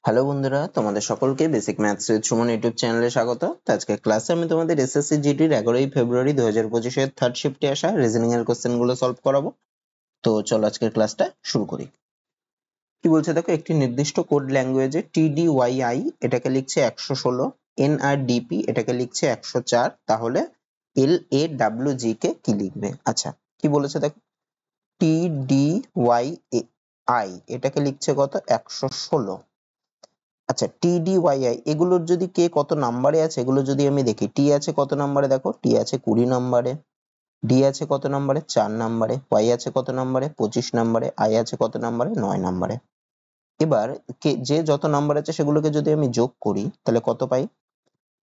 Hello বন্ধুরা, তোমাদের সকলকে basic maths with Suman YouTube চ্যানেলে স্বাগত। তো আজকে ক্লাসে আমি তোমাদের এসএসসি জিডির 11ই ফেব্রুয়ারি 2025 থার্ড শিফটে আসা রিজনিং এর কোশ্চেন গুলো সলভ করাবো। তো চলো আজকের ক্লাসটা শুরু করি। কি বলছে দেখো, একটি নির্দিষ্ট কোড ল্যাঙ্গুয়েজে TDYI এটাকে লিখছে 116, NRDP এটাকে লিখছে 104, তাহলে LAWG কে কি লিখবে? আচ্ছা, কি বলেছে দেখো, TDYI এটাকে লিখছে কত? 116। আচ্ছা, TDYI এগুলোর যদি কে কত নাম্বারে আছে এগুলো যদি আমি দেখি, টি আছে কত নাম্বারে? দেখো, টি আছে 20 নাম্বারে, ডি আছে কত নাম্বারে? 4 নাম্বারে, ওয়াই আছে কত নাম্বারে? 25 নাম্বারে, আই আছে কত নাম্বারে? 9 নাম্বারে। এবার কে যে যত নাম্বার আছে সেগুলোকে যদি আমি যোগ করি তাহলে কত পাই?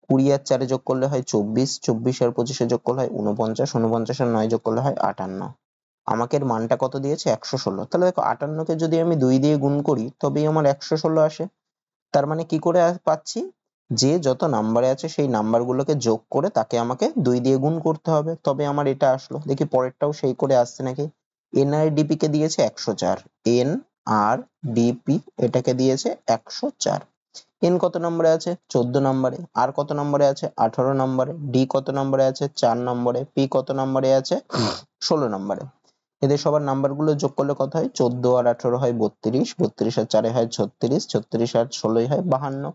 20 আর 4 যোগ করলে হয় 24, 24 আর 25 যোগ করলে হয় 49, 49 আর 9 যোগ করলে হয় 58। আমাকে এর মানটা কত দিয়েছে? 116। তাহলে দেখো 58 কে যদি আমি 2 দিয়ে গুণ করি তবেই আমার 116 আসে। তার মানে কি করে পাচ্ছি? যে যত নাম্বারে আছে সেই নাম্বারগুলোকে যোগ করে তাকে আমাকে 2 দিয়ে গুণ করতে হবে, তবে আমার এটা আসলো। দেখি পরেরটাও সেই করে আসছে নাকি। এনআরডিপি কে দিয়েছে 104, এনআরডিপি এটাকে দিয়েছে 104। এন কত নম্বরে আছে? 14 নম্বরে। আর কত নম্বরে আছে? 18 নম্বরে। ডি কত নম্বরে আছে? 4 নম্বরে। পি কত নম্বরে আছে? 16 নম্বরে। এদের সবার নাম্বারগুলো যোগ করলে কত হয়? 14 আর 18 হয় 32, 32 আর 4 হয় 36, 36 আর 16 হয় 52।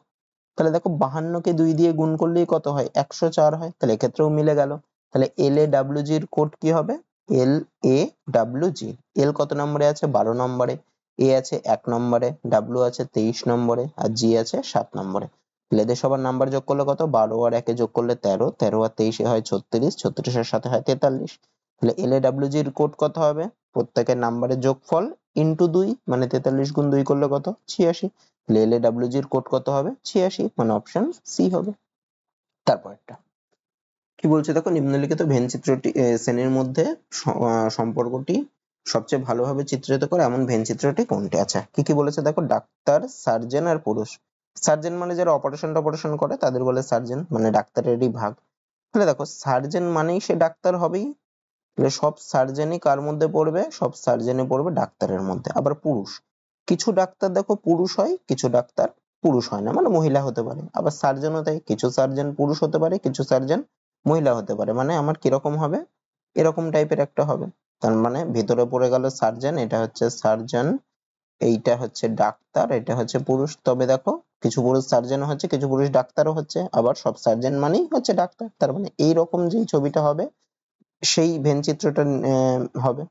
তাহলে দেখো 52 কে 2 দিয়ে গুণ করলেই কত হয়? 104 হয়। তাহলে এক্ষেত্রেও মিলে গেল। তাহলে LAWG এর কোড কি হবে? LAWG। এল কত নম্বরে আছে? 12 নম্বরে, এ আছে 1 নম্বরে, ডাব্লিউ আছে 23 নম্বরে, আর জি আছে 7 নম্বরে। তাহলে এদের সবার নাম্বার যোগ করলে কত? 12 আর 1 যোগ করলে 13, 13 আর 23 হয় 36, 36 এর সাথে হয় 43। তাহলে LAWG এর কোড কত হবে? প্রত্যেকের নাম্বারের যোগফল ইনটু 2, মানে 43 গুণ 2 করলে কত? 86। তাহলে LAWG এর কোড কত হবে? 86, মানে অপশন সি হবে। তারপরটা কি বলছে দেখো, নিম্নলিখিত ভেন চিত্রটি শ্রেণীর মধ্যে সম্পর্কটি সবচেয়ে ভালোভাবে চিত্রিত করে এমন ভেন চিত্রটি কোনটি? আচ্ছা, কি কি বলেছে দেখো, ডাক্তার, সার্জন আর পুরুষ। সার্জন মানে যারা অপারেশন করে তাদের বলে সার্জন, মানে ডাক্তারেরই ভাগ। তাহলে দেখো সার্জন মানেই সে ডাক্তার হবেই। তাহলে সব সার্জনই কার মধ্যে পড়বে? সব সার্জনই পড়বে ডাক্তারের মধ্যে। আবার পুরুষ, কিছু ডাক্তার দেখো পুরুষ হয়, কিছু ডাক্তার পুরুষ হয় না, মানে মহিলা হতে পারে। আবার সার্জনও তাই, কিছু সার্জন পুরুষ হতে পারে, কিছু সার্জন মহিলা হতে পারে। মানে আমার কিরকম হবে? এরকম টাইপের একটা হবে। তার মানে ভিতরে পড়ে গেল সার্জন, এটা হচ্ছে সার্জন, এইটা হচ্ছে ডাক্তার, এটা হচ্ছে পুরুষ। তবে দেখো কিছু পুরুষ সার্জন হচ্ছে, কিছু পুরুষ ডাক্তারও হচ্ছে, আবার সব সার্জন মানেই হচ্ছে ডাক্তার। তার মানে এইরকম যেই ছবিটা হবে সেই ভেন চিত্রটা হবে।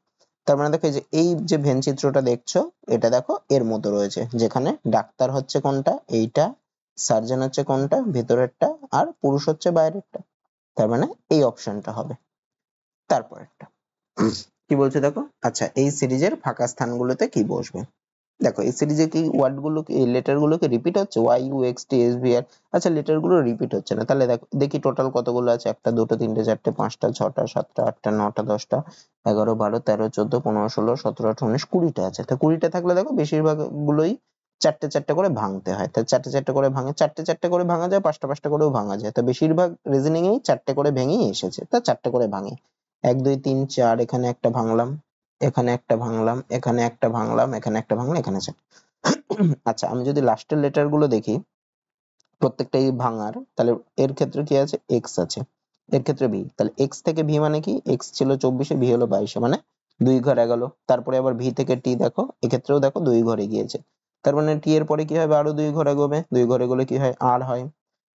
তার মানে দেখো এই যে ভেন চিত্রটা দেখছো, এটা দেখো এর মতো রয়েছে, যেখানে ডাক্তার হচ্ছে কোনটা? এইটা, সার্জন হচ্ছে কোনটা? ভেতরেরটা, আর পুরুষ হচ্ছে বাইরেরটা। তার মানে এই অপশনটা হবে। তারপরেরটা কি বলছে দেখো, আচ্ছা এই সিরিজের ফাঁকা স্থানগুলোতে কি বসবে? দেখো এই সিরিজে কি ওয়ার্ড গুলো কি, লেটার গুলো কি রিপিট হচ্ছে? Y U X T S V R. আচ্ছা, লেটার গুলো রিপিট হচ্ছে না, তাহলে দেখো দেখি টোটাল কতগুলো আছে। একটা, দুটো, তিনটে, চারটে, পাঁচটা, ছটা, সাতটা, আটটা, নটা, 10টা, 11, 12, 13, 14, 15, 16, 17, 18, 19, 20টা আছে। তা 20টা থাকলে দেখো বেশিরভাগ গুলোই চারটে চারটে করে ভাঙতে হয়। তা চারটে চারটে করে ভাঙে, চারটে চারটে করে ভাঙা যায়, পাঁচটা পাঁচটা করেও ভাঙা যায়। তা বেশিরভাগ রিজনিং এই চারটে করে ভেঙেই এসেছে, তা চারটে করে ভাঙে। 1, 2, 3, 4, এখানে একটা ভাঙলাম, এখানে একটা ভাঙলাম, এখানে একটা ভাঙলাম, এখানে একটা ভাঙলাম, এখানে চারটে। আচ্ছা, আমি যদি লাস্টের লেটার গুলো দেখি প্রত্যেকটাই ভাঙার, তাহলে এর ক্ষেত্রে কি আছে? এক্স আছে, এর ক্ষেত্রে ভি। তাহলে এক্স থেকে ভি মানে কি? এক্স ছিল 24, ভি হলো 22, মানে 2 ঘরে গেল। তারপরে আবার ভি থেকে টি, দেখো এক্ষেত্রেও দেখো 2 ঘরে গিয়েছে। তার মানে টি এর পরে কি হবে? আরো 2 ঘরে এগোবে, 2 ঘরে গেলে কি হয়? আর হয়।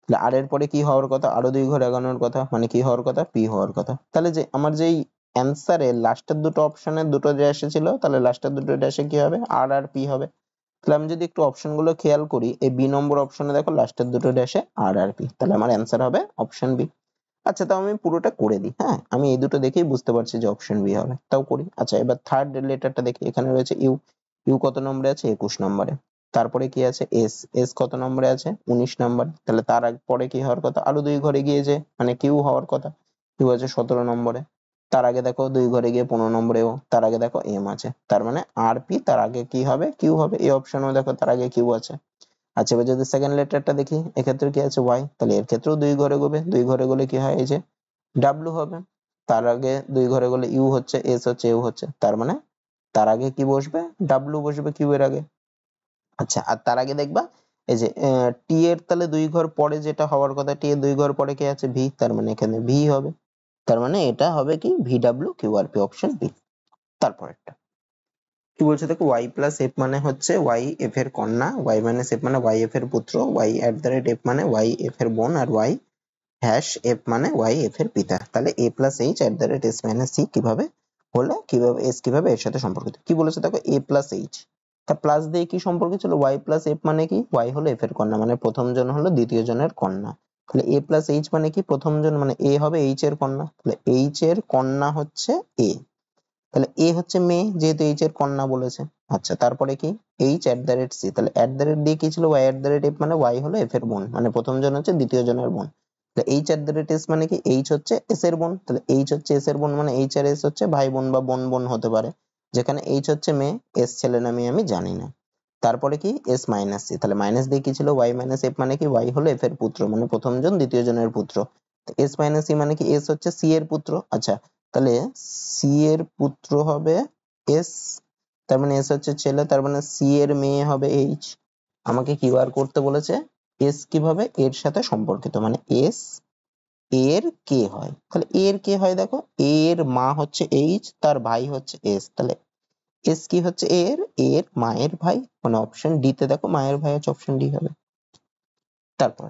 তাহলে আর এর পরে কি হওয়ার কথা? আরো 2 ঘরে এগোনোর কথা, মানে কি হওয়ার কথা? পি হওয়ার কথা। তাহলে যে আমার যেই অ্যান্সারে লাস্টের দুটো অপশনের দুটো ড্যাশ ছিল, তাহলে লাস্টের দুটো ড্যাশে কি হবে? আর আর পি হবে। তাহলে আমি যদি একটু অপশন গুলো খেয়াল করি, এই বি নম্বর অপশনে দেখো লাস্টের দুটো ড্যাশে আর আর পি, তাহলে আমার অ্যান্সার হবে অপশন বি। আচ্ছা, তাও আমি পুরোটা করে দিই। হ্যাঁ, আমি এই দুটো দেখেই বুঝতে পারছি যে অপশন বি হবে, তাও করি। আচ্ছা, এবার থার্ড লেটারটা দেখি, এখানে রয়েছে ইউ। ইউ কত নম্বরে আছে? 21 নম্বরে। তারপরে কি আছে? এস। এস কত নম্বরে আছে? 19 নম্বর। তাহলে তার পরে কি হওয়ার কথা? আরো 2 ঘরে গিয়েছে, মানে কিউ হওয়ার কথা। কিউ আছে 17 নম্বরে। তার আগে দেখো 2 ঘরে গিয়ে 15 নম্বরেও। তার আগে দেখো এম আছে, তার মানে আর পি, তার আগে কি হবে? কিউ হবে। এই অপশনেও দেখো তার আগে কিউ আছে। আচ্ছা, এবার যদি সেকেন্ড লেটারটা দেখি, এক্ষেত্রে কি আছে? ওয়াই। তাহলে এর ক্ষেত্রেও 2 ঘরে গোবে, 2 ঘরে গেলে কি হয়? এই যে ডাব্লু হবে। তার আগে 2 ঘরে গেলে ইউ হচ্ছে, এস হচ্ছে, ইউ হচ্ছে, তার মানে তার আগে কি বসবে? ডাব্লু বসবে কিউ এর আগে। আচ্ছা, আর তার আগে দেখবা এই যে টি এর তাহলে 2 ঘর পরে যেটা হওয়ার কথা, টি এর 2 ঘর পরে কে আছে, ভি, তার মানে এখানে ভি হবে। তার মানে এটা হবে কি ভিডব্লিউ কিউআরপি, অপশন বি। তারপরেরটা কি বলছে দেখো, y প্লাস এফ মানে হচ্ছে y এফ এর কন্যা, y মাইনাস এফ মানে y এফ এর পুত্র, y at the rate F মানে y এফ এর বোন, আর y হ্যাশ এফ মানে y এফ এর পিতা। তাহলে a plus H at the rate S minus C কিভাবে হলো, কিভাবে এস কিভাবে এর সাথে সম্পর্কিত, কি বলেছে দেখো, a প্লাস এইচ, তা প্লাস দিয়ে কি সম্পর্ক ছিল, y প্লাস এফ মানে কি, y হলো এফ এর কন্যা, মানে প্রথম জন হলো দ্বিতীয় জনের কন্যা। তাহলে a প্লাস এইচ মানে কি, প্রথম জন মানে a হবে এইচ এর কন্যা, তাহলে এইচ এর কন্যা হচ্ছে a। তাহলে এ হচ্ছে মেয়ে, যেহেতু এইচ এর কন্যা বলেছে। আচ্ছা, তারপরে কি H at the rate C, তাহলে এট দ্য রেট দিয়ে কি ছিল, Y at the rate F মানে ওয়াই হলো এফ এর বোন, মানে প্রথম জন হচ্ছে দ্বিতীয় জনের বোন। তাহলে H at the rate S মানে কি, এইচ হচ্ছে এস এর বোন, তাহলে এইচ হচ্ছে এস এর বোন, মানে এইচ আর এস হচ্ছে ভাই বোন বা বোন বোন হতে পারে, যেখানে এইচ হচ্ছে মেয়ে, এস ছেলে না মেয়ে আমি জানি না। তারপরে কি এস মাইনাস সি, তাহলে মাইনাস দিয়ে কি ছিল, ওয়াই মাইনাস এফ মানে কি, ওয়াই হলো এফ এর পুত্র, মানে প্রথম জন দ্বিতীয় জনের পুত্র। এস মাইনাস সি মানে কি, এস হচ্ছে সি এর পুত্র। আচ্ছা, তাহলে সি এর পুত্র হবে এস, তার মানে এস হচ্ছে ছেলে, তার মানে সি এর মেয়ে হবে এইচ। আমাকে কি বার করতে বলেছে, এস কিভাবে এর সাথে সম্পর্কিত, মানে এস এর কে হয়, তাহলে এর কে হয় দেখো, এর মা হচ্ছে এইচ, তার ভাই হচ্ছে এস, তাহলে এস কি হচ্ছে এর, এর মায়ের ভাই, মানে অপশন ডি তে দেখো মায়ের ভাই হচ্ছে, অপশন ডি হবে। তারপর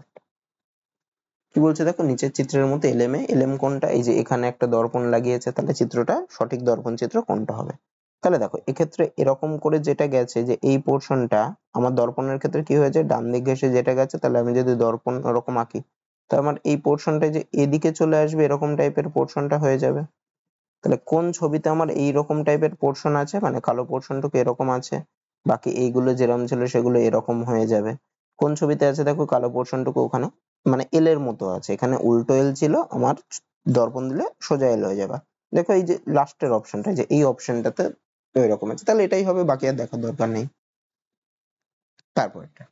কি বলছে দেখো, নিচের চিত্রের মধ্যে এলএম এ এলএম কোনটা, এই যে এখানে একটা দর্পণ লাগিয়েছে, তাহলে চিত্রটা সঠিক দর্পণ চিত্র কোনটা হবে। তাহলে দেখো এক্ষেত্রে এরকম করে যেটা গেছে, যে এই পোর্শনটা আমার দর্পণের ক্ষেত্রে কি হয়েছে, ডান দিক ঘেঁষে যেটা গেছে, তাহলে আমি যদি দর্পণ ওরকম আঁকি, তো আমার এই পোর্শনটা যে এদিকে চলে আসবে, এরকম টাইপের পোর্শনটা হয়ে যাবে। তাহলে কোন ছবিতে আমার এইরকম টাইপের পোর্শন আছে, মানে কালো পোর্শনটুকু এরকম আছে, বাকি এইগুলো যেরকম ছিল সেগুলো এরকম হয়ে যাবে। কোন ছবিতে আছে দেখো, কালো পোর্শনটুকু ওখানে মানে এল এর মতো আছে, এখানে উল্টো এল ছিল, আমার দর্পণ দিলে সোজা এল হয়ে যাবে। দেখো এই যে লাস্টের অপশনটা, যে এই অপশনটাতে এরকম আছে, তাহলে এটাই হবে, বাকি আর দেখার দরকার নেই। তারপরটা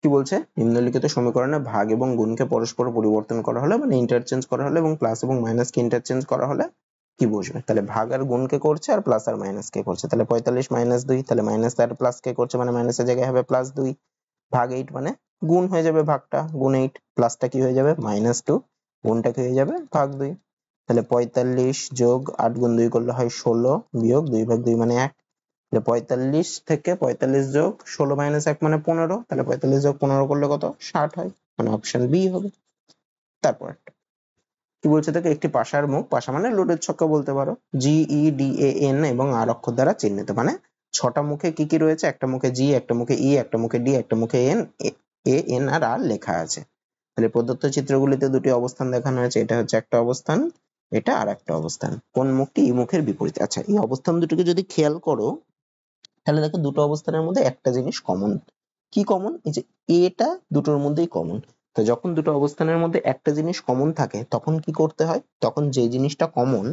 কি বলছে, নিম্নলিখিত সমীকরণে ভাগ এবং গুণকে পরস্পর পরিবর্তন করা হলে, মানে ইন্টারচেঞ্জ করা হলে, এবং প্লাস এবং মাইনাস কে ইন্টারচেঞ্জ করা হলে কি বসবে, তাহলে ভাগ আর গুণ কে করছে, আর প্লাস আর মাইনাস কে করছে। তাহলে 45 মাইনাস 2, তাহলে মাইনাস আর প্লাস কে করছে, মানে মাইনাসের জায়গায় হবে প্লাস 2, ভাগ 8 মানে গুণ হয়ে যাবে, ভাগটা গুণ 8, প্লাসটা কি হয়ে যাবে -2, গুণটা কি হয়ে যাবে ভাগ 2। তাহলে 45 যোগ 8 গুণ 2 করলে হয় 16, বিয়োগ 2 ভাগ 2 মানে 1। 45 থেকে 45 যোগ 16 মাইনাস 1 মানে 15, তাহলে 45 যোগ 15 করলে কত, 60 হয়, মানে অপশন বি হবে। তারপর কি বলছে দেখো, একটি পাশার মুখ, পাশা মানে লোডের ছক্কা বলতে পারো, জি ই ডি এ এন এবং আর অক্ষর দ্বারা চিহ্নিত, মানে 6টা মুখে কি কি রয়েছে, একটা মুখে জি, একটা মুখে ই, একটা মুখে ডি, একটা মুখে এন, এ এন আর আর লেখা আছে। তাহলে প্রদত্ত চিত্রগুলিতে দুটি অবস্থান দেখানো হয়েছে, এটা হচ্ছে একটা অবস্থান, এটা আর একটা অবস্থান, কোন মুখটি ই মুখের বিপরীতে। আচ্ছা, এই অবস্থান দুটোকে যদি খেয়াল করো, তাহলে দেখো দুটো অবস্থানের মধ্যে একটা জিনিস কমন। কি কমন, এই যে এটা দুটোর মধ্যেই কমন। তো যখন দুটো অবস্থানের মধ্যে একটা জিনিস কমন থাকে, তখন কি করতে হয়, তখন যে জিনিসটা কমন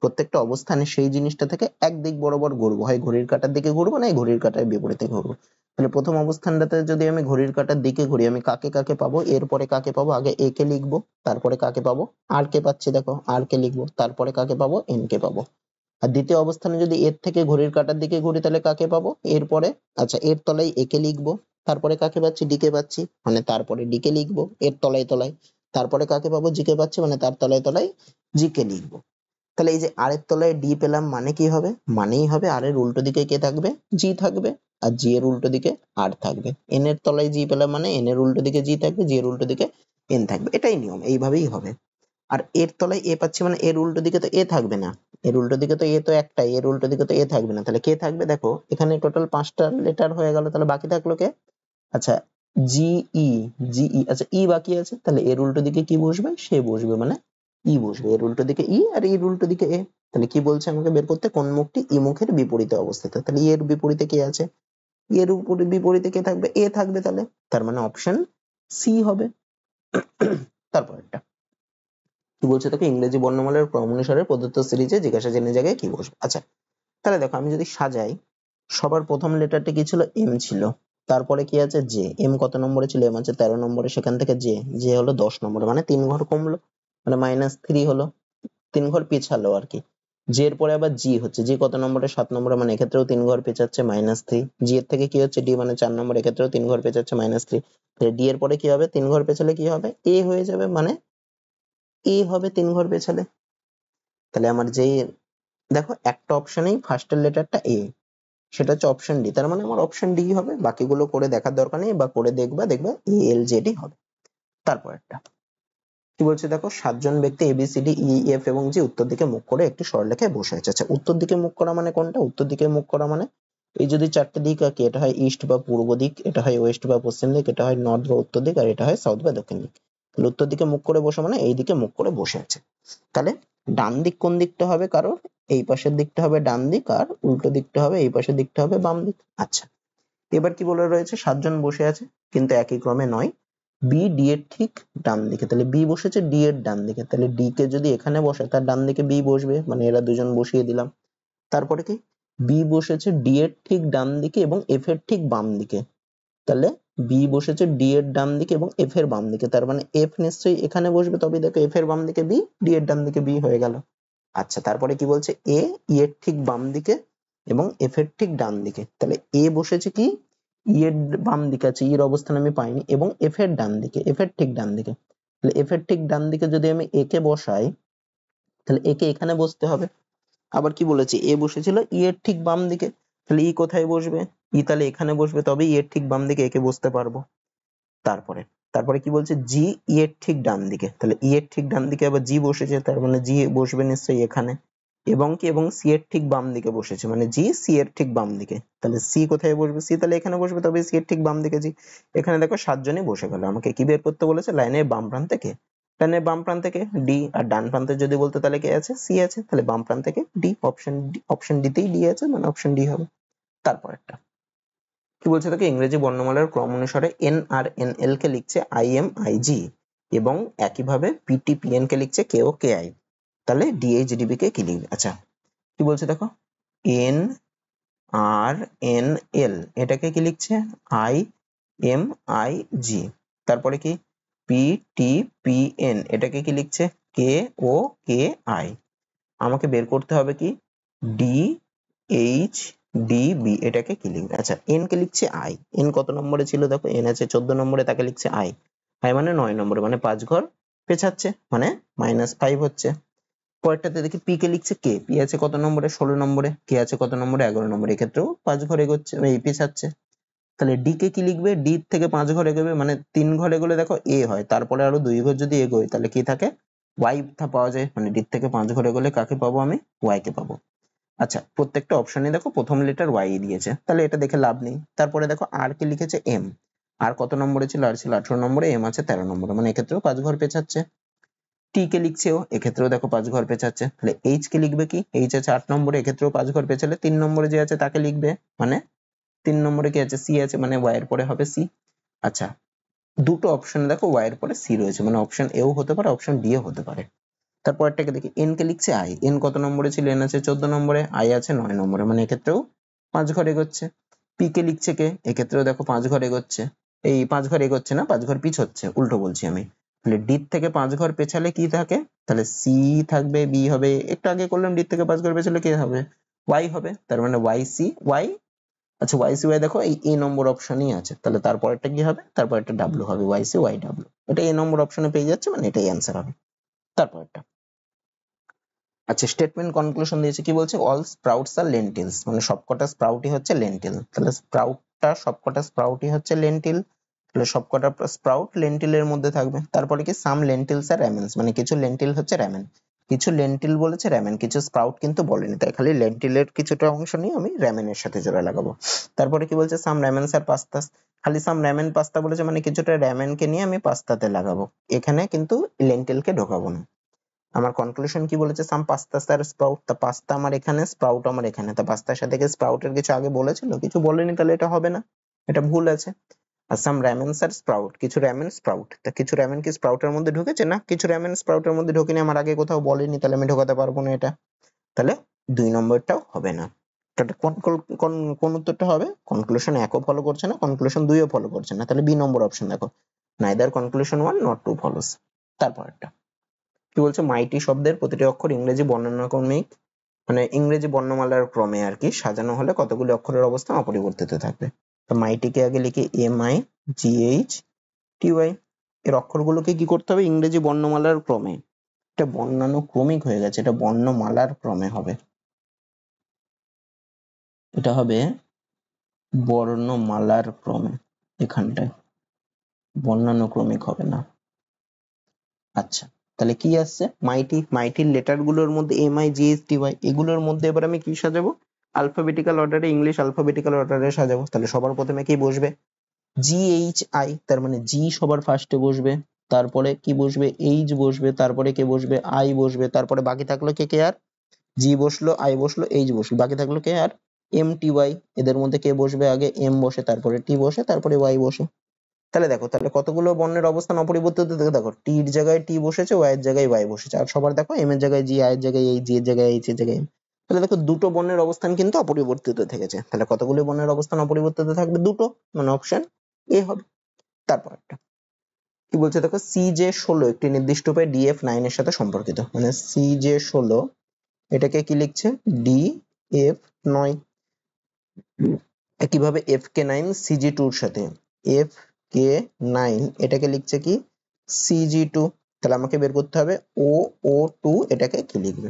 প্রত্যেকটা অবস্থানে, সেই জিনিসটা থেকে এক দিক বরাবর ঘুরবো, হয় ঘড়ির কাঁটার দিকে ঘুরবো, না ঘড়ির কাঁটার বিপরীতে ঘুরবো। তাহলে প্রথম অবস্থানটাতে যদি আমি ঘড়ির কাঁটার দিকে ঘুরি, আমি কাকে কাকে পাবো, এরপরে কাকে পাবো, আগে এ কে লিখবো, তারপরে কাকে পাবো, আর কে পাচ্ছি দেখো, আর কে লিখবো, তারপরে কাকে পাবো, এন কে পাবো। আর দ্বিতীয় অবস্থানে যদি এর থেকে ঘড়ির কাঁটার দিকে ঘুরি, তাহলে কাকে পাবো, এরপরে আচ্ছা এর তলায় একে লিখবো, তারপরে কাকে পাচ্ছি, ডি কে পাচ্ছি, মানে তারপরে ডি কে লিখবো এর তলায় তলায়, তারপরে কাকে পাবো, জি কে পাচ্ছি, মানে তার তলায় তলায় জি কে লিখবো। তাহলে এই যে আর এর তলায় ডি পেলাম, মানে কি হবে, মানেই হবে আর এর উল্টো দিকে কে থাকবে, জি থাকবে, আর জি এর উল্টো দিকে আর থাকবে। এন এর তলায় জি পেলাম, মানে এন এর উল্টো দিকে জি থাকবে, জি এর উল্টো দিকে এন থাকবে, এটাই নিয়ম, এইভাবেই হবে। আর এর তলায় এ পাচ্ছি, মানে এর উল্টো দিকে তো এ থাকবে না, এর উল্টো দিকে তো এ তো একটাই, এর উল্টো দিকে তো এ থাকবে না, তাহলে কে থাকবে দেখো, এখানে টোটাল 5টা লেটার হয়ে গেল, তাহলে বাকি থাকলো কে, আচ্ছা জিই, জিই, আচ্ছা ই বাকি আছে, তাহলে এর উল্টো দিকে কি বসবে, সে বসবে, মানে ই বসবে, এর উল্টো দিকে ই, আর এর উল্টো দিকে এ। তাহলে কি বলছে আমাকে বের করতে, কোন মুখটি ই মুখের বিপরীতে অবস্থিত, তাহলে এর বিপরীতে কে আছে, এর উপরে বিপরীতে কে থাকবে, এ থাকবে, তাহলে তার মানে অপশন সি হবে। তারপর একটা কি বলছে তোকে, ইংরেজি বর্ণমালার ক্রম অনুসারে প্রদত্ত সিরিজে জিজ্ঞাসা চিহ্নের জায়গায় কি বসবে। আচ্ছা, তাহলে দেখো আমি যদি সাজাই, সবার প্রথম লেটারটি কি ছিল, এম ছিল, তারপরে কি আছে জে, এম কত নম্বরে ছিল, এম আছে 13 নম্বরে, সেখান থেকে জে, জে হলো 10 নম্বরে, মানে 3 ঘর কমলো, মানে -3 হলো, 3 ঘর পিছালো আর কি। জি এর পরে আবার জি হচ্ছে, জি কত নম্বরে 7 নম্বরে, মানে এক্ষেত্রেও 3 ঘর পেঁচাচ্ছে -3। জি এর থেকে কি হচ্ছে ডি মানে 4 নম্বর, এক্ষেত্রেও 3 ঘর পেঁচাচ্ছে -3। তাহলে ডি এর পরে কি হবে, 3 ঘর পেছালে কি হবে, এ হয়ে যাবে, মানে এ হবে 3 ঘর পেছালে। তাহলে আমার যেই দেখো একটা অপশনেই ফার্স্টের লেটারটা এ, সেটা হচ্ছে অপশন ডি, তার মানে আমার অপশন ডি হবে, বাকিগুলো করে দেখার দরকার নেই, বা করে দেখবা এ এল জে ডি হবে। তারপর একটা কি বলছে দেখো, 7 জন ব্যক্তি A B C D E F এবং জি উত্তর দিকে মুখ করে একটি সরলরেখায় বসে আছে। আচ্ছা উত্তর দিকে মুখ করা মানে কোনটা, উত্তর দিকে মুখ করা মানে এই যদি চারটে দিক আঁকি, এটা হয় ইস্ট বা পূর্ব দিক, এটা হয় ওয়েস্ট বা পশ্চিম দিক, এটা হয় নর্থ বা উত্তর দিক, আর এটা হয় সাউথ বা দক্ষিণ দিক। তাহলে উত্তর দিকে মুখ করে বসে মানে এই দিকে মুখ করে বসে আছে। তাহলে ডান দিক কোন দিকটা হবে কারোর, এই পাশের দিকটা হবে ডান দিক, আর উল্টো দিকটা হবে, এই পাশের দিকটা হবে বাম দিক। আচ্ছা এবার কি বলে রয়েছে, 7 জন বসে আছে কিন্তু একই ক্রমে নয়, বি ডি এর ঠিক ডান দিকে, তাহলে বি বসেছে ডি এর ডান দিকে, তাহলে ডি কে যদি এখানে বসে তার ডান দিকে বি বসবে, মানে এরা দুজন বসিয়ে দিলাম। তারপরে কি, বি বসেছে ডি এর ঠিক ডান দিকে এবং এফ এর ঠিক বাম দিকে, তাহলে বি বসেছে ডি এর ডান দিকে এবং এফ এর বাম দিকে, তার মানে এফ নিশ্চয়ই এখানে বসবে, তবে দেখো এফ এর বাম দিকে বি, ডি এর ডান দিকে বি হয়ে গেল। আচ্ছা তারপরে কি বলছে, এ ই এর ঠিক বাম দিকে এবং এফ এর ঠিক ডান দিকে, তাহলে এ বসেছে কি ই এর বাম দিকে আছে, ই এর অবস্থান আমি পাইনি, এবং এফ এর ডান দিকে, এফ এর ঠিক ডান দিকে, তাহলে এফ এর ঠিক ডান দিকে যদি আমি এ কে বসাই, তাহলে এ কে এখানে বসতে হবে। আবার কি বলেছে, এ বসেছিল ই এর ঠিক বাম দিকে, তাহলে ই কোথায় বসবে, ই তাহলে এখানে বসবে, তবে ই এর ঠিক বাম দিকে একে বসতে পারবো। তারপরে তারপরে কি বলছে, জি ই এর ঠিক ডান দিকে, তাহলে ই এর ঠিক ডান দিকে আবার জি বসেছে, তার মানে জি বসবে নিশ্চয়ই এখানে, এবং কি এবং সি এর ঠিক বাম দিকে বসেছে, মানে জি সি এর ঠিক বাম দিকে, তাহলে সি কোথায় বসবে, সি তাহলে এখানে বসবে, তবে সি এর ঠিক বাম দিকে জি। এখানে দেখো 7 জনই বসে গেল, আমাকে কি বের করতে বলেছে, লাইনের বাম প্রান্ত থেকে, লাইনের বাম প্রান্ত থেকে ডি, আর ডান প্রান্তে যদি বলতে তাহলে কে আছে, সি আছে, তাহলে বাম প্রান্ত থেকে ডি, অপশন ডি তেই ডি আছে, মানে অপশন ডি হবে। তারপর একটা কি বলছে দেখো, ইংরেজি বর্ণমালার ক্রম অনুসারে এন আর এন এল কে লিখছে আই এম আই জি, এবং একইভাবে পিটি পিএন কে লিখছে কে ও কে আই, তাহলে ডিএইচডিবি কে কি লিখবে। আচ্ছা কি বলছে দেখো, এন আর এন এল এটাকে কি লিখছে আই এম আই জি, তারপরে কি পি টি পি এন এটাকে কি লিখছে কে ও কে আই। আমাকে বের করতে হবে কি ডি এইচ ডি বি এটাকে কি লিখবে। আচ্ছা এন কে লিখছে আই, এন কত নম্বরে ছিল দেখো, এন আছে 14 নম্বরে, তাকে লিখছে আই, আই মানে 9 নম্বরে, মানে 5 ঘর পেছাচ্ছে, মানে -5 হচ্ছে। পরেরটাতে দেখি পি কে লিখছে কে, পি আছে কত নম্বরে 16 নম্বরে, কে আছে কত নম্বরে 11 নম্বরে, এক্ষেত্রেও 5 ঘর এগোচ্ছে, এই পেছাচ্ছে। তাহলে ডি কে কি লিখবে, ডি থেকে 5 ঘর এগোবে, মানে 3 ঘর এগোলে দেখো এ হয়, তারপরে আরো 2 ঘর যদি এগোয় তাহলে কি থাকে ওয়াই পাওয়া যায়, মানে ডি থেকে 5 ঘর এগোলে কাকে পাবো, আমি ওয়াই কে পাবো। আচ্ছা প্রত্যেকটা অপশনে দেখো প্রথম লেটার ওয়াই দিয়েছে, তাহলে এটা দেখে লাভ নেই। তারপরে দেখো আর কে লিখেছে এম, আর কত নম্বরে ছিল, আর ছিল 18 নম্বরে, এম আছে 13 নম্বরে, মানে এক্ষেত্রেও 5 ঘর পেছাচ্ছে। টি কে লিখছে ও, এক্ষেত্রেও দেখো 5 ঘর পেছাচ্ছে। তাহলে এইচ কে লিখবে কি, এইচ আছে 8 নম্বরে, এক্ষেত্রেও 5 ঘর পেছালে 3 নম্বরে যে আছে তাকে লিখবে, মানে 3 নম্বরে কি আছে সি আছে, মানে ওয়াই এর পরে হবে সি। আচ্ছা দুটো অপশন দেখো ওয়াই এর পরে সি রয়েছে, মানে অপশন এও হতে পারে, অপশন ডি ও হতে পারে। তারপরটাকে দেখি, এন কে লিখছে আই, এন কত নম্বরে ছিল, এন আছে 14 নম্বরে, আই আছে 9 নম্বরে, মানে এক্ষেত্রেও 5 ঘর এগোচ্ছে। পি কে লিখছে কে, এক্ষেত্রেও দেখো 5 ঘর এগোচ্ছে, এই 5 ঘর এগোচ্ছে না, 5 ঘর পিছোচ্ছে, উল্টো বলছি আমি। তাহলে ডি থেকে 5 ঘর পেছালে কি থাকে, তাহলে সি থাকবে, বি হবে, একটু আগে করলাম ডি থেকে 5 ঘর পেছালে কে হবে, ওয়াই হবে, তার মানে ওয়াই সি ওয়াই। আচ্ছা ওয়াই সি ওয়াই দেখো এই এ নম্বর অপশনই আছে, তাহলে তারপরেরটা কি হবে, তারপরেরটা ডাব্লিউ হবে, ওয়াই সি ওয়াই ডাব্লিউ, এটা এ নম্বর অপশনে পেয়ে যাচ্ছে, মানে এটাই অ্যান্সার হবে। তারপরটা আচ্ছা স্টেটমেন্ট কনক্লুশন দিয়েছে, কি বলছে, অল স্প্রাউটস আর লেন্টিলস, মানে সবকটা স্প্রাউটই হচ্ছে লেন্টিল, তাহলে স্প্রাউটটা সবকটা স্প্রাউটই হচ্ছে লেন্টিল, তাহলে সবকটা স্প্রাউট লেন্টিলের মধ্যে থাকবে। তারপরে কি সাম লেন্টিলস আর র্যামেন্স, মানে কিছু লেন্টিল হচ্ছে র্যামেন, কিছু লেন্টিল বলেছে র্যামেন, কিছু স্প্রাউট কিন্তু বলেনি, তাই খালি লেন্টিলের কিছুটা অংশ নিয়ে আমি র্যামেনের সাথে জোড়া লাগাবো। তারপরে কি বলছে, সাম র্যামেন্স আর পাস্তাস, খালি সাম র্যামেন পাস্তা বলেছে, মানে কিছুটা র্যামেনকে নিয়ে আমি পাস্তাতে লাগাবো, এখানে কিন্তু লেন্টিলকে ঢোকাবো না। আমার কনক্লুশন কি বলেছে, সাম পাস্তা আর স্প্রাউট, তা পাস্তা আমার এখানে, স্প্রাউট আমার এখানে, তা পাস্তার সাথে কি স্প্রাউটের কিছু আগে বলেছিল, কিছু বলেনি, তাহলে এটা হবে না, এটা ভুল আছে। আর সাম র্যামেন আর স্প্রাউট, কিছু র্যামেন স্প্রাউট, তা কিছু র্যামেন কি স্প্রাউটের মধ্যে ঢুকেছে না, কিছু র্যামেন স্প্রাউটের মধ্যে ঢোকেনি, আমার আগে কোথাও বলেনি, তাহলে আমি ঢোকাতে পারবো না এটা, তাহলে 2 নম্বরটাও হবে না। তাহলে কোন উত্তরটা হবে, কনক্লুশন 1ও ফলো করছে না, কনক্লুশন 2ও ফলো করছে না, তাহলে বি নম্বর অপশন দেখো, নাইদার কনক্লুশন 1 নট 2 ফলোস। তারপর একটা কি বলছে, মাইটি শব্দের প্রতিটি অক্ষর ইংরেজি বর্ণনাক্রমিক মানে ইংরেজি বর্ণমালার ক্রমে আর কি সাজানো হলে কতগুলি অক্ষরের অবস্থান অপরিবর্তিত থাকবে। তো মাইটিকে আগে লিখি MIGHTY। এর অক্ষরগুলোকে কি করতে হবে? ইংরেজি বর্ণমালার ক্রমে। এটা বর্ণানুক্রমিক হয়ে গেছে, এটা বর্ণমালার ক্রমে হবে, এটা হবে বর্ণমালার ক্রমে, এখানটায় বর্ণানুক্রমিক হবে না। আচ্ছা, তাহলে কি আসছে? মাইটির লেটার গুলোর মধ্যে MIGHTY, এগুলোর মধ্যে এবার আমি কি সাজাবো? আলফাবেটিক্যাল অর্ডারে, ইংলিশ আলফাবেটিক্যাল অর্ডারে সাজাবো। তাহলে সবার প্রথমে কি বসবে? GHI, তার মানে জি সবার ফার্স্টে বসবে, তারপরে কি বসবে? এইচ বসবে, তারপরে কে বসবে? আই বসবে, তারপরে বাকি থাকলো কে কে আর? জি বসলো, আই বসলো, এইচ বসলো, বাকি থাকলো কে আর? MTY। এদের মধ্যে কে বসবে? আগে এম বসে, তারপরে টি বসে, তারপরে ওয়াই বসে। তাহলে দেখো, তাহলে কতগুলো বর্ণের অবস্থান অপরিবর্তিত থেকে, দেখো টির জায়গায় টি বসেছে, ওয়াই এর জায়গায় ওয়াই বসেছে, আর সবার দেখো এম এর জায়গায় জি, আই এর জায়গায় এই, জি এর জায়গায় এইচ এর জায়গায় এম। তাহলে দেখো দুটো বর্ণের অবস্থান কিন্তু অপরিবর্তিত থেকেছে। তাহলে কতগুলো বর্ণের অবস্থান অপরিবর্তিত থাকবে? দুটো, মানে অপশন এ হবে। তারপর একটা কি বলছে দেখো, CJ16 একটি নির্দিষ্ট উপায়ে DF9 এর সাথে সম্পর্কিত। মানে CJ16 এটাকে কি লিখছে? DF9। একইভাবে FK9 CG2 এর সাথে, FK9 এটাকে লিখছে কি? CG2। তাহলে আমাকে বের করতে হবে OO2 এটাকে কি লিখবে।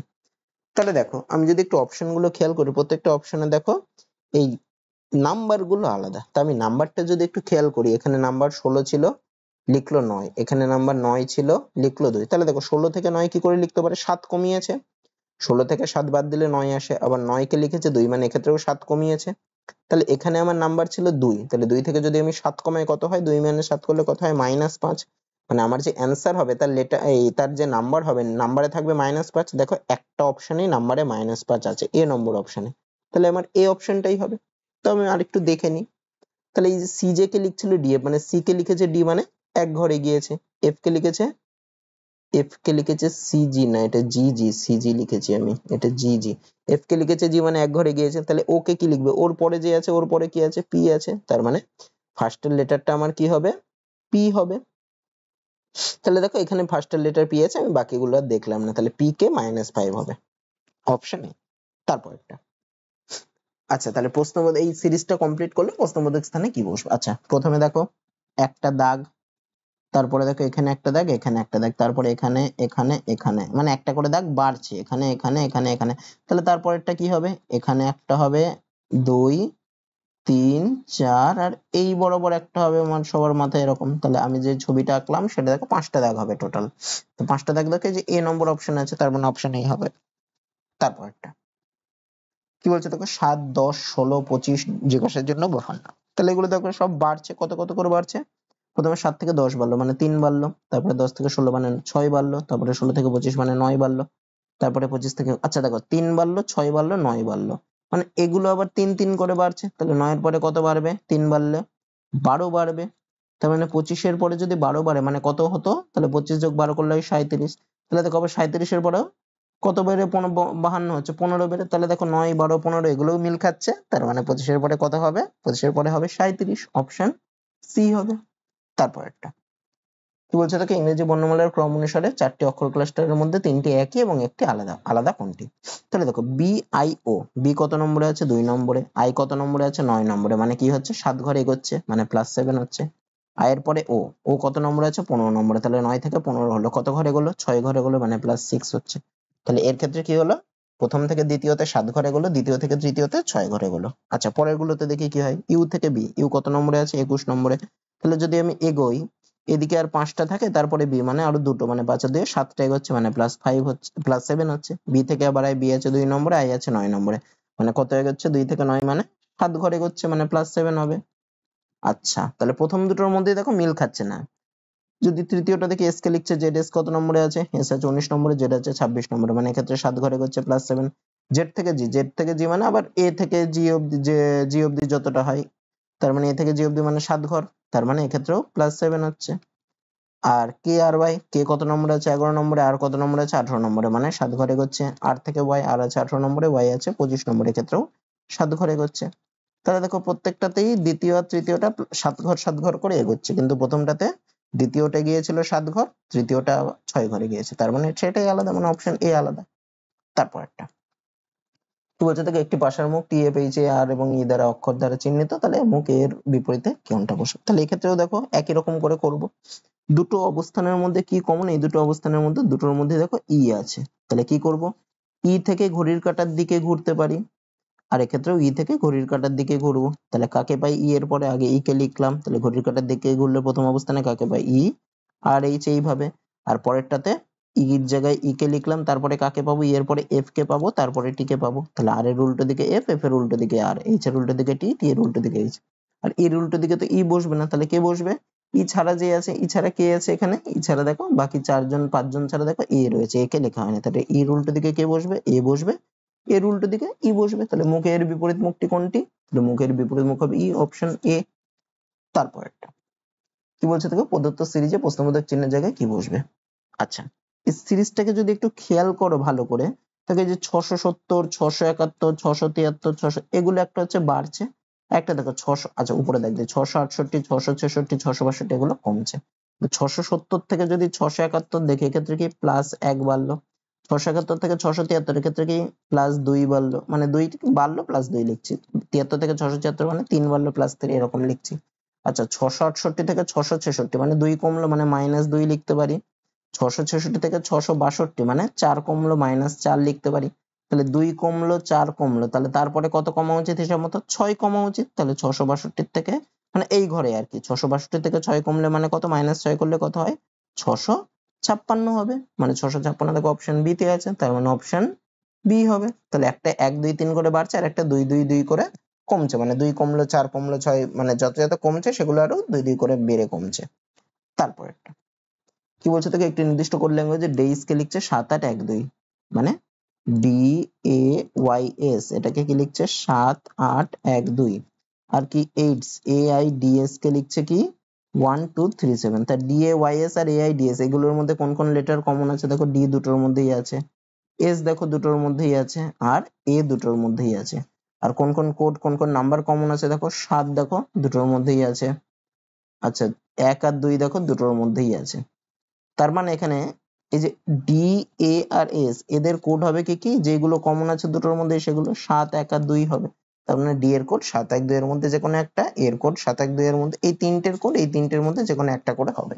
তাহলে দেখো, আমি যদি একটু অপশন গুলো খেয়াল করি, প্রত্যেকটা অপশনে দেখো এই নাম্বার গুলো আলাদা। তা আমি নাম্বারটা যদি একটু খেয়াল করি, এখানে নাম্বার 16 ছিল, লিখলো 9, এখানে নাম্বার 9 ছিল, লিখলো 2। তাহলে দেখো 16 থেকে 9 কি করে লিখতে পারে? 7 কমিয়েছে, 16 থেকে 7 বাদ দিলে 9 আসে, আবার 9 কে লিখেছে 2, মানে এক্ষেত্রেও 7 কমিয়েছে। তাহলে এখানে আমার নাম্বার ছিল 2, তাহলে 2 থেকে যদি আমি 7 কমাই কত হয়? 2 - 7 করলে কত হয়? -5। মানে আমার যে অ্যান্সার হবে তার লেটার, এই তার যে নাম্বার হবে, নাম্বারে থাকবে -5। দেখো একটা অপশনেই নাম্বারে -5 আছে, এ নম্বর অপশনে। তাহলে আমার এ অপশনটাই হবে। তো আমি আরেকটু দেখে নিই। তাহলে এই যে সিজে কে লিখছিল ডিএফ, মানে সি কে লিখেছে ডি, মানে এক ঘরে গিয়েছে। এফ কে লিখেছে সিজি, না এটা জিজি, সিজি লিখেছি আমি, এটা জিজি। এফ কে লিখেছে জি, মানে এক ঘরে গিয়েছে। তাহলে ও কে কি লিখবে? ওর পরে যে আছে, ওর পরে কি আছে? পি আছে, তার মানে ফার্স্টের লেটারটা আমার কি হবে? পি হবে। তাহলে দেখো এখানে ফার্স্টের লেটার পি আছে, আমি বাকিগুলো আর দেখলাম না। তাহলে পি কে -5 হবে, অপশন এ। তারপর একটা, আচ্ছা তাহলে প্রশ্নবোধক, এই সিরিজটা কমপ্লিট করলে প্রশ্নবোধক স্থানে কি বসবে? আচ্ছা প্রথমে দেখো একটা দাগ, তারপরে দেখো এখানে একটা দাগ, এখানে একটা দাগ, তারপরে এখানে, এখানে, এখানে, মানে একটা করে দাগ বাড়ছে, এখানে, এখানে, এখানে, এখানে। তাহলে তারপরেরটা কি হবে? এখানে একটা হবে, 2, 3, 4, আর এই বরাবর একটা হবে, আমার সবার মাথায় এরকম। তাহলে আমি যে ছবিটা আঁকলাম সেটা দেখো 5টা দাগ হবে টোটাল। তো 5টা দাগ দেখে যে এ নম্বর অপশন আছে, তার মানে অপশন এই হবে। তারপর একটা কি বলছে দেখো, 7, 10, 16, 25 জিজ্ঞাসার জন্য বসান না। তাহলে এগুলো দেখো সব বাড়ছে, কত কত করে বাড়ছে। প্রথমে 7 থেকে 10 বাড়লো, মানে 3 বাড়লো, তারপরে 10 থেকে 16 মানে 6 বাড়লো, তারপরে 16 থেকে 25 মানে 9 বাড়লো, তারপরে 25 থেকে, আচ্ছা দেখো 3 বাড়লো, 6 বাড়লো, 9 বাড়লো, মানে এগুলো আবার 3 3 করে বাড়ছে। তাহলে 9 এর পরে কত বাড়বে? 3 বাড়লে 12 বাড়বে। তার মানে 25 এর পরে যদি 12 বাড়ে মানে কত হতো? তাহলে 25 যোগ 12 করলে হয় 37। তাহলে দেখো আবার 37 এর পরেও কত বেড়ে 52 হচ্ছে, 15 বেড়ে। তাহলে দেখো 9, 12, 15 এগুলোও মিল খাচ্ছে, তার মানে 25 এর পরে কত হবে? 25 এর পরে হবে 37, অপশন সি হবে। তারপর একটা কি বলছে দেখো, ইংরেজি বর্ণমালার ক্রম অনুসারে 4টি অক্ষর ক্লাস্টারের মধ্যে 3টি একই এবং একটি আলাদা, আলাদা কোনটি? তাহলে দেখো বি আই ও, বি কত নম্বরে আছে? 2 নম্বরে। আই কত নম্বরে আছে? 9 নম্বরে, মানে কি হচ্ছে? 7 ঘরে এগোচ্ছে, মানে +7 হচ্ছে। আই এর পরে ও, ও কত নম্বরে আছে? 15 নম্বরে, তাহলে 9 থেকে 15 হলো, কত ঘরে গেলো? 6 ঘরে গেলো, মানে +6 হচ্ছে। তাহলে এর ক্ষেত্রে কি হলো? প্রথম থেকে দ্বিতীয়তে 7 ঘরে গেলো, দ্বিতীয় থেকে তৃতীয়তে 6 ঘরে গেলো। আচ্ছা পরের গুলোতে দেখি কি হয়। ইউ থেকে বি, ইউ কত নম্বরে আছে? 21 নম্বরে। তাহলে যদি আমি এগোই, এদিকে আর 5টা থাকে, তারপরে বি, মানে আরো দুটো, মানে 5 আর 2 7টা এগোচ্ছে, মানে +5 হচ্ছে, +7 হচ্ছে। বি থেকে আবার আই, বি আছে 2 নম্বরে, আই আছে 9 নম্বরে, মানে কত এগোচ্ছে? 2 থেকে 9, মানে 7 ঘরে এগোচ্ছে, মানে +7 হবে। আচ্ছা তাহলে প্রথম দুটোর মধ্যে দেখো মিল খাচ্ছে না। যদি তৃতীয়টা দেখি, এস কে লিখছে জেড, এস কত নম্বরে আছে? এস আছে 19 নম্বরে, জেড আছে 26 নম্বরে, মানে এক্ষেত্রে 7 ঘরে এগোচ্ছে, +7। জেড থেকে জি, জেড থেকে জি মানে আবার এ থেকে জি অব্দি, যে জি অব্দি যতটা হয়, তার মানে এ থেকে জি অব্দি মানে 7 ঘর, তার মানে এক্ষেত্রেও +7 হচ্ছে। আর কে আর ওয়াই, কে কত নম্বরে আছে? 11 নম্বরে, আর কত নম্বরে আছে? 18 নম্বরে, মানে 7 ঘরে এগোচ্ছে। আর থেকে ওয়াই, আর আছে 18 নম্বরে, ওয়াই আছে 25 নম্বরে, ক্ষেত্রেও 7 ঘরে এগোচ্ছে। তাহলে দেখো প্রত্যেকটাতেই দ্বিতীয় আর তৃতীয়টা 7 ঘর 7 ঘর করে এগোচ্ছে, কিন্তু প্রথমটাতে দ্বিতীয়টা গিয়েছিল 7 ঘর, তৃতীয়টা 6 ঘরে গিয়েছে, তার মানে সেটাই আলাদা, মানে অপশন এ আলাদা। তারপর একটা কি বলছে দেখো একটি ভাষার মুখ টি এফ এইচ এ আর এবং ই দ্বারা অক্ষর দ্বারা চিহ্নিত, তাহলে মুখ এর বিপরীতে কোনটা বসবে। তাহলে এক্ষেত্রেও দেখো একই রকম করে করব। দুটো অবস্থানের মধ্যে কি কমন, এই দুটো অবস্থানের মধ্যে দুটোর মধ্যে দেখো ই আছে, তাহলে কি করব, ই থেকে ঘড়ির কাঁটার দিকে ঘুরতে পারি, আর এক্ষেত্রেও ই থেকে ঘড়ির কাঁটার দিকে ঘুরবো। তাহলে কাকে পাই, ই এর পরে আগে ই কে লিখলাম, তাহলে ঘড়ির কাঁটার দিকে ঘুরলে প্রথম অবস্থানে কাকে পাই, ই আর এইচ এইভাবে। আর পরেরটাতে ই এর জায়গায় ই কে লিখলাম, তারপরে কাকে পাবো, ই এর পরে এফ কে পাবো, তারপরে টি কে পাবো। তাহলে আর এর উল্টো দিকে এফ, এফ এর উল্টো দিকে আর, এইচ এর উল্টো দিকে টি, টি এর উল্টো দিকে এইচ। আর এর উল্টো দিকে তো ই বসবে না, তাহলে কে বসবে, ই ছাড়া যে আছে, ই ছাড়া কে আছে এখানে, ই ছাড়া দেখো বাকি চারজন পাঁচজন ছাড়া দেখো এ রয়েছে, এ কে লেখা হয়নি, তাহলে এর উল্টো দিকে কে বসবে, এ বসবে, এর উল্টো দিকে ই বসবে। তাহলে মুখের বিপরীত মুখটি কোনটি, তাহলে মুখের বিপরীত মুখ হবে ই, অপশন এ। তারপরেরটা কি বলছে দেখো, প্রদত্ত সিরিজে প্রশ্নবোধক চিহ্নের জায়গায় কি বসবে। আচ্ছা, এই সিরিজটাকে যদি একটু খেয়াল করো ভালো করে, তাহলে যে 670, 671, 673, 600 এগুলো একটা হচ্ছে বাড়ছে, একটা দেখো 600, আচ্ছা উপরে দেখবে 668, 666, 662 এগুলো কমছে। 670 থেকে যদি 671 দেখি, এক্ষেত্রে কি প্লাস 1 বাড়লো, 671 থেকে 673 এর ক্ষেত্রে কি প্লাস 2 বাড়লো, মানে 2 বাড়লো প্লাস 2 লিখছি। 73 থেকে 676 মানে 3 বাড়লো প্লাস 3 এরকম লিখছি। আচ্ছা 668 থেকে 666 মানে 2 কমলো মানে মাইনাস 2 লিখতে পারি। 666 থেকে 662 মানে 4 কমলো মাইনাস 4 লিখতে পারি। তাহলে 2 কমলো 4 কমলো, তাহলে তারপরে কত কমা উচিত, হিসাব মতো 6 কমা উচিত। তাহলে 662 থেকে মানে এই ঘরে আর কি, 662 থেকে 6 কমলে মানে কত, মাইনাস 6 করলে কত হয়, 656 হবে। মানে 656 দেখো অপশন বি তে আছে, তার মানে অপশন বি হবে। তাহলে একটা 1 2 3 করে বাড়ছে, আর একটা 2 2 2 করে কমছে, মানে 2 কমলো 4 কমলো 6, মানে যত যত কমছে সেগুলো আরো 2 2 করে বেড়ে কমছে। তারপরে কি বলছে তোকে, একটি নির্দিষ্ট কোড ল্যাঙ্গুয়েজে ডেইস কে লিখছে 7 8 1 2, মানে ডি এ ওয়াই এস, এটাকে কি লিখছে 7 8 1 2। আর কি AIDS, A I D S কে লিখছে কি 1 2 3 7। তা ডি এ ওয়াই এস আর এ আই ডি এস এগুলোর মধ্যে কোন কোন লেটার কমন আছে, দেখো ডি দুটোর মধ্যেই আছে, এস দেখো দুটোর মধ্যেই আছে, আর এ দুটোর মধ্যেই আছে। আর কোন কোন কোড কোন কোন নাম্বার কমন আছে, দেখো 7 দেখো দুটোর মধ্যেই আছে। আচ্ছা 1 আর 2 দেখো দুটোর মধ্যেই আছে। তার মানে এখানে এই যে ডি এ আর এস এদের কোড হবে কি কি, যেগুলো কমন আছে দুটোর মধ্যে সেগুলো 7 1 আর 2 হবে। তার মানে ডি এর কোড 7 1 2 এর মধ্যে যে কোনো একটা, এর কোড 7 1 2 এর মধ্যে, এই তিনটের কোড এই তিনটের মধ্যে যে কোনো একটা করে হবে।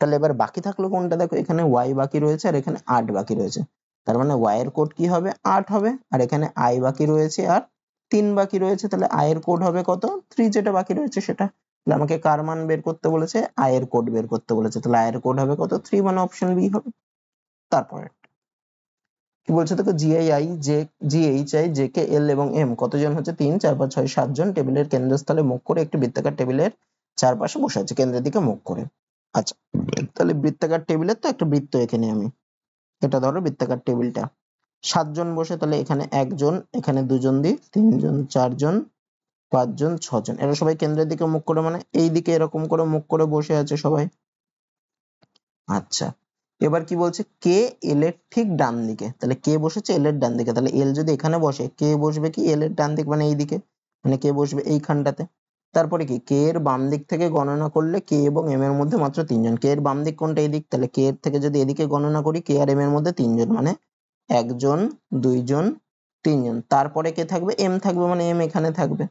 তাহলে এবার বাকি থাকলো কোনটা, দেখো এখানে ওয়াই বাকি রয়েছে আর এখানে 8 বাকি রয়েছে। তার মানে ওয়াই এর কোড কি হবে, 8 হবে, আর এখানে আই বাকি রয়েছে আর 3 বাকি রয়েছে। তাহলে আই এর কোড হবে কত, 3, যেটা বাকি রয়েছে সেটা। তাহলে আমাকে কার মান বের করতে বলেছে, আই এর কোড বের করতে বলেছে, তাহলে আই এর কোড হবে কত, 3, মানে অপশন বি হবে। তারপরে কি বলছে দেখো, GII J GHI J K এল এবং এম কতজন হচ্ছে, 3 4 5 6 7 জন টেবিলের কেন্দ্রস্থলে মুখ করে একটি বৃত্তাকার টেবিলের চারপাশে বসে আছে কেন্দ্রের দিকে মুখ করে। আচ্ছা তাহলে বৃত্তাকার টেবিলের তো একটা বৃত্ত এখানে আমি, এটা ধরো বৃত্তাকার টেবিলটা, 7 জন বসে, তাহলে এখানে 1 জন, এখানে 2 জন দিই, 3 জন 4 জন 5 জন 6 জন, এরা সবাই কেন্দ্রের দিকে মুখ করে, মানে এই দিকে এরকম করে মুখ করে বসে আছে সবাই। আচ্ছা এবার কি বলছে, কে এল এর ঠিক ডান দিকে, তাহলে কে বসেছে এল এর ডান দিকে, তাহলে এল যদি এখানে বসে কে বসবে কি এল এর ডান দিক, মানে এই দিকে, মানে কে বসবে এইখানটাতে। তারপরে কি কে এর বাম দিক থেকে গণনা করলে কে এবং এম এর মধ্যে মাত্র 3 জন, কে এর বাম দিক কোনটা, এই দিক, তাহলে কে এর থেকে যদি এদিকে গণনা করি কে আর এম এর মধ্যে 3 জন, মানে 1 জন 2 জন 3 জন। তারপরে কে থাকবে, এম থাকবে, মানে এম এখানে থাকবে।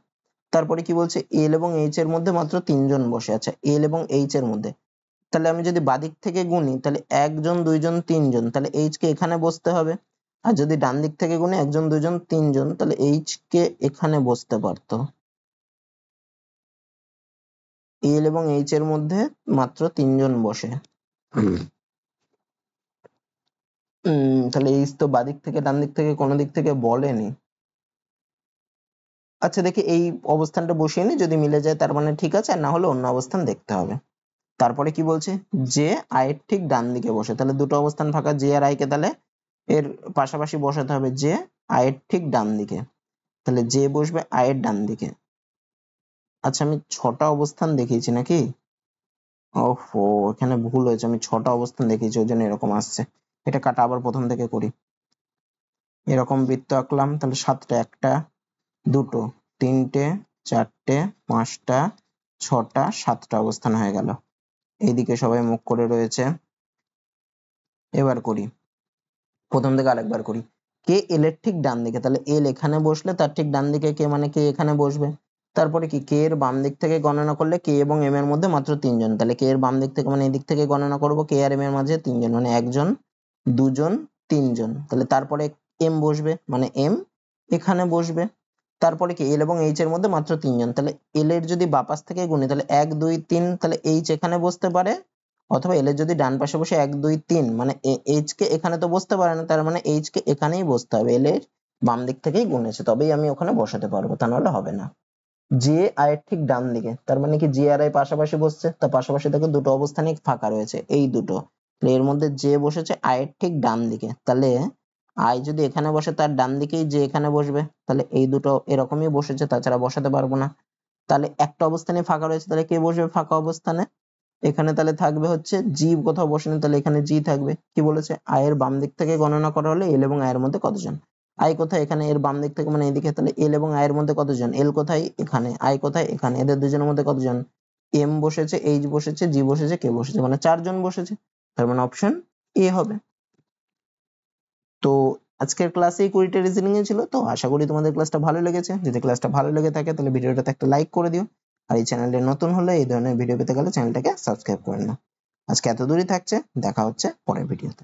তারপরে কি বলছে, এল এবং এইচ এর মধ্যে মাত্র 3 জন বসে আছে, এল এবং এইচ এর মধ্যে। তাহলে আমি যদি বাদিক থেকে গুনি, তাহলে 1 জন 2 জন 3 জন, তাহলে এইচ কে এখানে বসতে হবে। আর যদি ডান দিক থেকে গুনি 1 জন 2 জন 3 জন, তাহলে এইচ কে এখানে বসতে পারতো। এল এবং এইচ এর মধ্যে মাত্র 3 জন বসে। তাহলে এইচ তো বাদিক থেকে ডান দিক থেকে কোনো দিক থেকে বলেনি। আচ্ছা দেখি এই অবস্থানটা বসিয়ে নি, যদি মিলে যায় তার মানে ঠিক আছে, আর না হলে অন্য অবস্থান দেখতে হবে। তারপরে কি বলছে, যে আই এর ঠিক ডান দিকে বসে, তাহলে দুটো অবস্থান ফাঁকা, জে আর আই কে তাহলে এর পাশাপাশি বসাতে হবে, যে আই এর ঠিক ডান দিকে, তাহলে যে বসবে আই এর ডান দিকে। আচ্ছা আমি 6টা অবস্থান দেখিয়েছি নাকি, ওহো এখানে ভুল হয়েছে, আমি 6টা অবস্থান দেখিয়েছি ওই জন্য এরকম আসছে। এটা কাটা আবার প্রথম থেকে করি। এরকম বৃত্ত আঁকলাম, তাহলে 7টা, 1টা 2টো 3টে 4টে 5টা 6টা 7টা অবস্থান হয়ে গেল। এইদিকে সবাই মুখ করে রয়েছে। এবার করি, প্রথম থেকে আরেকবার করি। কে এল এর ঠিক ডান দিকে, তাহলে এল এখানে বসলে তার ঠিক ডান দিকে কে, মানে কে এখানে বসবে। তারপরে কি কে এর বাম দিক থেকে গণনা করলে কে এবং এম এর মধ্যে মাত্র 3 জন, তাহলে কে এর বাম দিক থেকে মানে এই দিক থেকে গণনা করব কে আর এম এর মাঝে 3 জন, মানে 1 জন 2 জন 3 জন, তাহলে তারপরে এম বসবে, মানে এম এখানে বসবে। তারপরে কি এল এবং এইচ এর মধ্যে মাত্র 3 জন, তাহলে এল এর যদি বাপাস থেকে গুনি তাহলে 1 2 3, তাহলে এইচ এখানে বসতে পারে, অথবা এল এর যদি ডান পাশে বসে 1 2 3, মানে এইচ কে এখানে তো বসতে পারে না, তার মানে এইচ কে এখানেই বসতে হবে, এল এর বাম দিক থেকেই গুনেছে তবেই আমি ওখানে বসাতে পারবো, তা নাহলে হবে না। জে আই এর ঠিক ডান দিকে, তার মানে কি জে আর আই পাশাপাশি বসছে, তার পাশাপাশি দেখো দুটো অবস্থানই ফাঁকা রয়েছে, এই দুটো, তাহলে এর মধ্যে জে বসেছে আই এর ঠিক ডান দিকে, তাহলে আই যদি এখানে বসে তার ডান দিকেই জে এখানে বসবে, তাহলে এই দুটো এরকমই বসেছে, তাছাড়া বসাতে পারবো না। তাহলে একটা অবস্থানে ফাঁকা রয়েছে, তাহলে কে বসবে ফাঁকা অবস্থানে, এখানে তাহলে থাকবে হচ্ছে জি, কোথাও বসেনি তাহলে এখানে জি থাকবে। কি বলেছে, আই এর বাম দিক থেকে গণনা করা হলে এল এবং আই এর মধ্যে কতজন, আই কোথায় এখানে, এর বাম দিক থেকে মানে এদিকে, তাহলে এল এবং আই এর মধ্যে কতজন, এল কোথায় এখানে, আই কোথায় এখানে, এদের দুজনের মধ্যে কতজন, এম বসেছে, এইচ বসেছে, জি বসেছে, কে বসেছে, মানে 4 জন বসেছে, তার মানে অপশন এ হবে। তো আজকের ক্লাসে এই 20টা রিজনিং এ ছিল, তো আশা করি তোমাদের ক্লাসটা ভালো লেগেছে। যদি ক্লাসটা ভালো লেগে থাকে তাহলে ভিডিওটাতে একটা লাইক করে দিও, আর এই চ্যানেলে নতুন হলে এই ধরনের ভিডিও পেতে গেলে চ্যানেলটাকে সাবস্ক্রাইব করে নাও। আজকে এত দূরই থাকছে, দেখা হচ্ছে পরের ভিডিওতে।